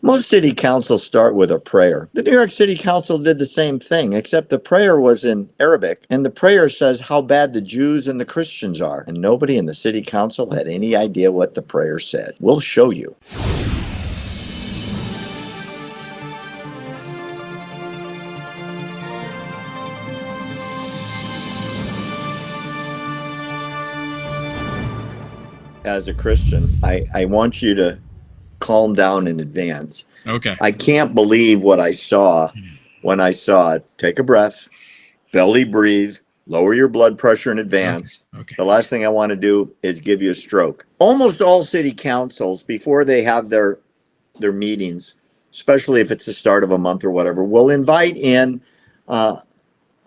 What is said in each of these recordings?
Most city councils start with a prayer. The New York City Council did the same thing, except the prayer was in Arabic, and the prayer says how bad the Jews and the Christians are. And nobody in the city council had any idea what the prayer said. We'll show you. As a Christian, I want you to calm down in advance. Okay. I can't believe what I saw when I saw it. Take a breath, belly breathe, lower your blood pressure in advance. Okay. The last thing I want to do is give you a stroke. Almost all city councils, before they have their meetings, especially if it's the start of a month or whatever, will invite in a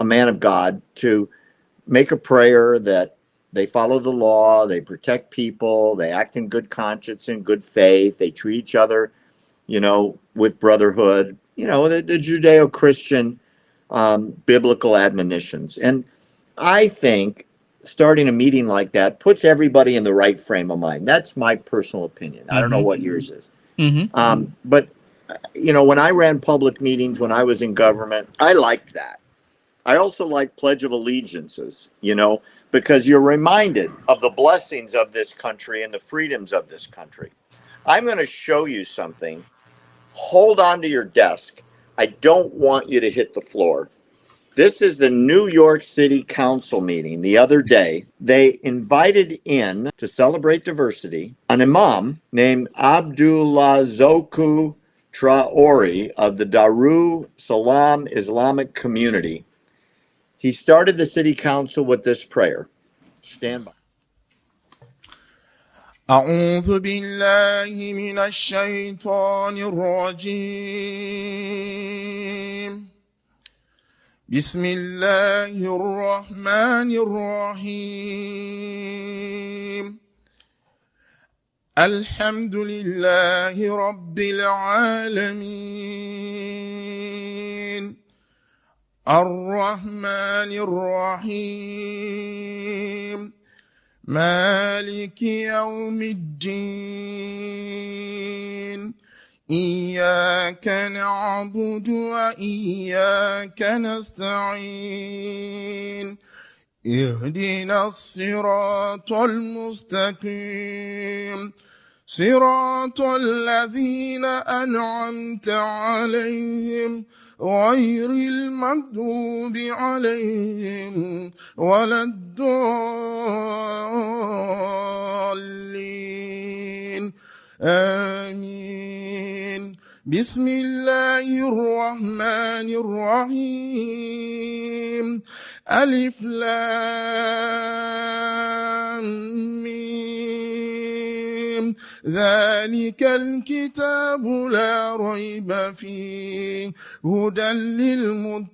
man of God to make a prayer that they follow the law, they protect people, they act in good conscience and good faith, they treat each other, with brotherhood, the Judeo-Christian biblical admonitions. And I think starting a meeting like that puts everybody in the right frame of mind. That's my personal opinion. I don't know what yours is. But, when I ran public meetings, when I was in government, I liked that. I also like Pledge of Allegiances, because you're reminded of the blessings of this country and the freedoms of this country. I'm going to show you something. Hold on to your desk. I don't want you to hit the floor. This is the New York City Council meeting the other day. They invited in to celebrate diversity an imam named Abdulazoku Traore of the Darul Salam Islamic community. He started the city council with this prayer. Stand by. أعوذ بالله من الشيطان الرجيم بسم الله الرحمن الرحيم الحمد لله رب العالمين الرحمن الرحيم مالك يوم الدين إياك نعبد وإياك نستعين اهدنا الصراط المستقيم صراط الذين أنعمت عليهم غير المغضوب عليهم ولا الضالين آمين بسم الله الرحمن الرحيم ألف لام ميم ذلك الكتاب لا ريب فيه هدى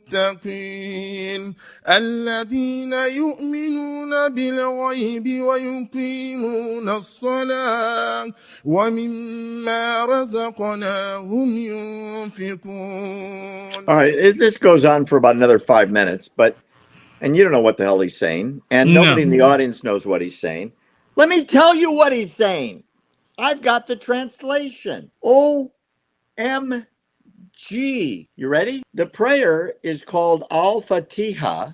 للمتقين الذين يؤمنون بالغيب ويقيمون الصلاة ومما رزقناهم ينفقون. All right, this goes on for about another 5 minutes, and you don't know what the hell he's saying, and nobody in the audience knows what he's saying. Let me tell you what he's saying. I've got the translation. OMG. You ready? The prayer is called Al-Fatiha.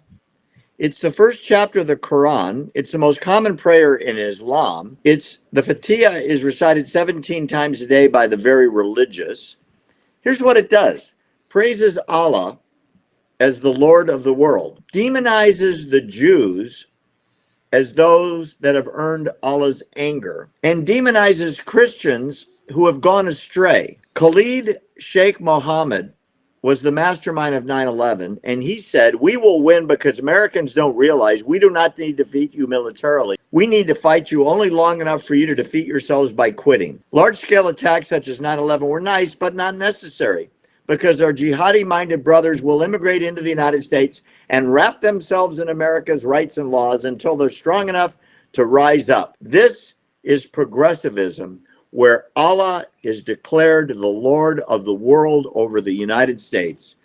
It's the first chapter of the Quran. It's the most common prayer in Islam. The Fatiha is recited 17 times a day by the very religious. Here's what it does. Praises Allah as the Lord of the world. Demonizes the Jews as those that have earned Allah's anger, and demonizes Christians who have gone astray. Khalid Sheikh Mohammed was the mastermind of 9/11, and he said, "We will win because Americans don't realize we do not need to defeat you militarily. We need to fight you only long enough for you to defeat yourselves by quitting." Large-scale attacks such as 9/11 were nice, but not necessary, because our jihadi-minded brothers will immigrate into the United States and wrap themselves in America's rights and laws until they're strong enough to rise up. This is progressivism, where Allah is declared the Lord of the world over the United States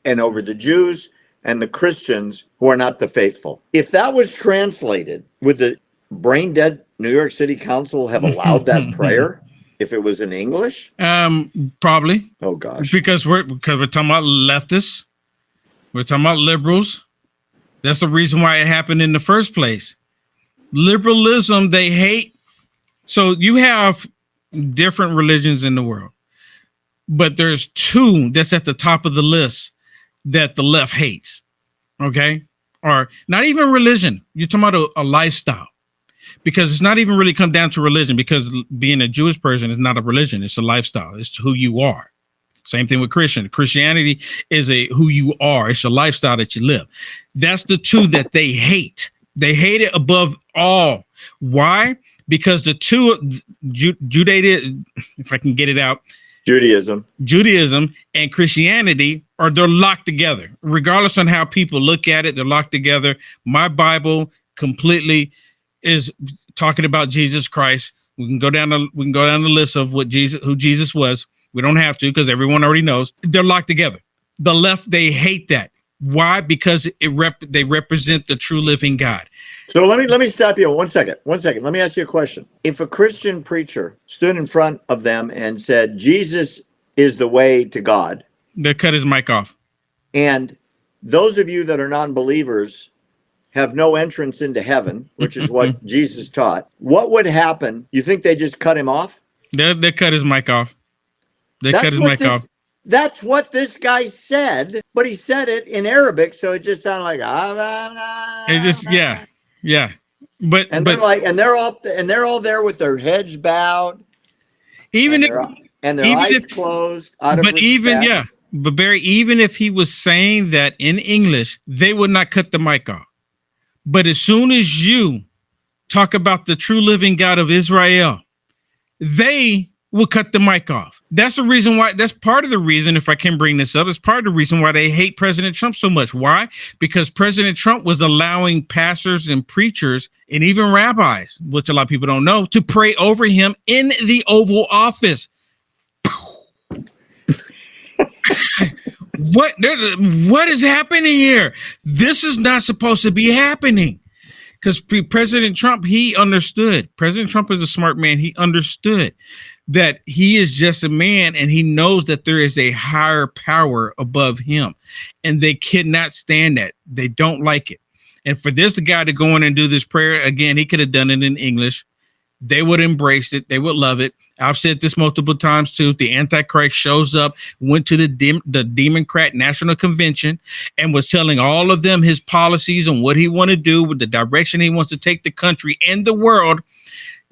and over the Jews and the Christians who are not the faithful. If that was translated, would the brain-dead New York City Council have allowed that prayer? if it was in English? Probably. Oh gosh. Because we're talking about leftists. We're talking about liberals. That's the reason why it happened in the first place. Liberalism, they hate. So you have different religions in the world, but there's two that's at the top of the list that the left hates. Okay. Or not even religion. You're talking about a lifestyle, because it's not even really come down to religion, because being a Jewish person is not a religion. It's a lifestyle. It's who you are. Same thing with Christianity is who you are. It's a lifestyle that you live. That's the two that they hate. They hate it above all. Why? Because the two, Judaism, if I can get it out, Judaism and Christianity they're locked together. Regardless on how people look at it, they're locked together. My Bible completely is talking about Jesus Christ. We can go down the list of who Jesus was. We don't have to, because everyone already knows. They're locked together. The left, they hate that. Why? Because they represent the true living God. So let me stop you 1 second. 1 second. Let me ask you a question. If a Christian preacher stood in front of them and said, Jesus is the way to God, they cut his mic off. And those of you that are non-believers have no entrance into heaven, which is what Jesus taught, what would happen? You think they just cut him off? They cut his mic off. That's what this guy said, but he said it in Arabic, so it just sounded like yeah. But they're all there with their heads bowed, even their eyes closed. But Barry, even if he was saying that in English, they would not cut the mic off. But as soon as you talk about the true living God of Israel, they will cut the mic off. That's the reason why. That's part of the reason, if I can bring this up, it's part of the reason why they hate President Trump so much. Why? Because President Trump was allowing pastors and preachers and even rabbis, which a lot of people don't know, to pray over him in the Oval Office. What is happening here? This is not supposed to be happening. Because President Trump, he understood. President Trump is a smart man. He understood that he is just a man, and he knows that there is a higher power above him, and they cannot stand that. They don't like it. And for this guy to go in and do this prayer again, he could have done it in English. They would embrace it. They would love it. I've said this multiple times too. The Antichrist shows up, went to the Democrat National Convention, and was telling all of them his policies and what he want to do with the direction he wants to take the country and the world.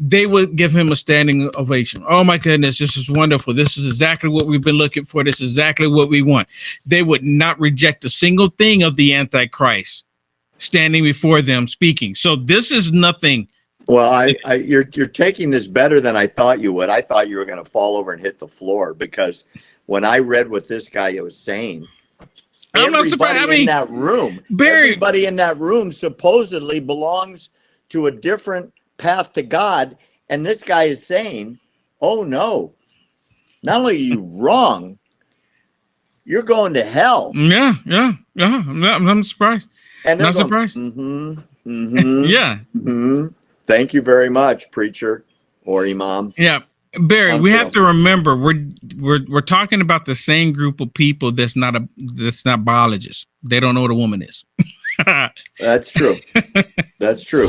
They would give him a standing ovation. Oh my goodness, this is wonderful. This is exactly what we've been looking for. This is exactly what we want. They would not reject a single thing of the Antichrist standing before them speaking. So this is nothing. Well, you're taking this better than I thought you would. I thought you were going to fall over and hit the floor, because when I read what this guy was saying, everybody in that room supposedly belongs to a different path to God, and this guy is saying, "Oh no, not only are you wrong, you're going to hell." Yeah. I'm surprised. And not surprised. Yeah. Thank you very much, preacher or imam. Yeah, Barry, we have to remember we're talking about the same group of people that's not biologists. They don't know what a woman is. That's true. That's true.